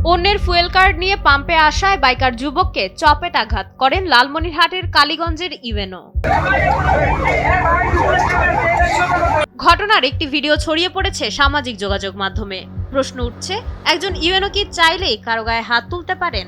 অন্যের fuel card নিয়ে পাম্পে আসায় বাইকার যুবককে চপেটাঘাত করেন লালমনিরহাটের কালীগঞ্জের ইভেনো। ঘটনার একটি ভিডিও ছড়িয়ে পড়েছে সামাজিক যোগাযোগ মাধ্যমে। প্রশ্ন উঠছে, একজন ইভেনো কি চাইলেই কারো গায়ে হাত তুলতে পারেন?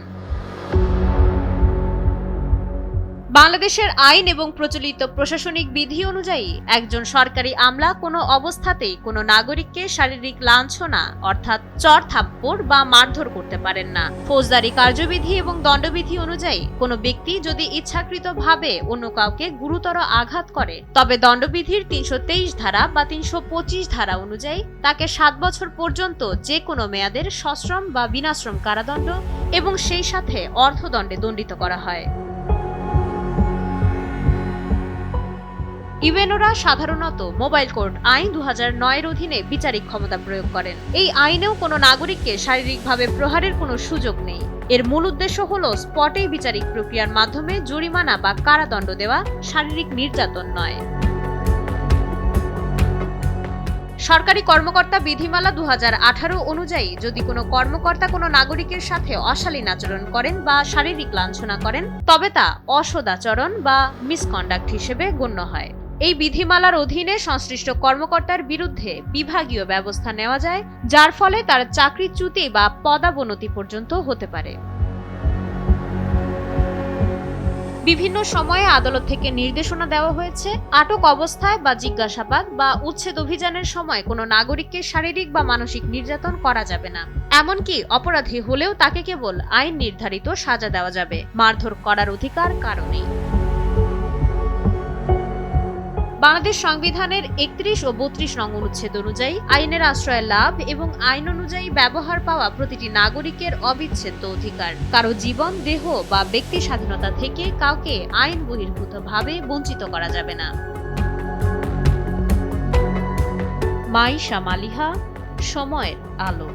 বাংলাদেশের আইন এবং প্রচলিত প্রশাসনিক বিধি অনুযায়ী একজন সরকারি আমলা কোনো অবস্থাতেই কোনো নাগরিককে শারীরিক লাঞ্ছনা অর্থাৎ চর থাপ্পড় বা মারধর করতে পারেন না। ফৌজদারি কার্যবিধি এবং দণ্ডবিধি অনুযায়ী কোনো ব্যক্তি যদি ইচ্ছাকৃতভাবে অন্য কাউকে গুরুতর আঘাত করে তবে দণ্ডবিধির ৩২৩ ধারা বা ৩২৫ ধারা অনুযায়ী তাকে ৭ বছর পর্যন্ত যে কোনো মেয়াদের সশ্রম বা বিনাশ্রম কারাদণ্ড এবং সেই সাথে অর্থদণ্ডে দণ্ডিত করা হয়। ইভেনোরা সাধারণত মোবাইল কোর্ট আইন ২০০৯ অধীনে বিচারিক ক্ষমতা প্রয়োগ করেন। এই আইনেও কোনো নাগরিককে শারীরিকভাবে প্রহারের কোনো সুযোগ নেই। এর মূল উদ্দেশ্য হল স্পটেই বিচারিক প্রক্রিয়ার মাধ্যমে জরিমানা বা কারাদণ্ড দেওয়া, শারীরিক নির্যাতন নয়। সরকারি কর্মকর্তা বিধিমালা ২০১৮ অনুযায়ী যদি কোনো কর্মকর্তা কোনো নাগরিকের সাথে অশালীন আচরণ করেন বা শারীরিক লাঞ্ছনা করেন তবে তা অসদাচরণ বা মিসকন্ডাক্ট হিসেবে গণ্য হয়। এই বিধিমালার অধীনে সংশ্লিষ্ট কর্মকর্তার বিরুদ্ধে বিভাগীয় ব্যবস্থা নেওয়া যায়, যার ফলে তার চাকরিচ্যুতি বা পদাবনতি পর্যন্ত হতে পারে। বিভিন্ন সময়ে আদালত থেকে নির্দেশনা দেওয়া হয়েছে, আটক অবস্থায় বা জিজ্ঞাসাবাদ বা উচ্ছেদ অভিযানের সময় কোনো নাগরিককে শারীরিক বা মানসিক নির্যাতন করা যাবে না। এমনকি অপরাধী হলেও তাকে কেবল আইন নির্ধারিত সাজা দেওয়া যাবে, মারধর করার অধিকার কারো নেই। বাংলাদেশ সংবিধানের ৩১ ও ৩২ নং অনুচ্ছেদ অনুযায়ী আইনের আশ্রয় লাভ এবং আইন অনুযায়ী ব্যবহার পাওয়া প্রতিটি নাগরিকের অবিচ্ছেদ্য অধিকার। কারো জীবন, দেহ বা ব্যক্তি স্বাধীনতা থেকে কাউকে আইন বহির্ভূতভাবে বঞ্চিত করা যাবে না। মাইশা মালিহা, সময়ের আলো।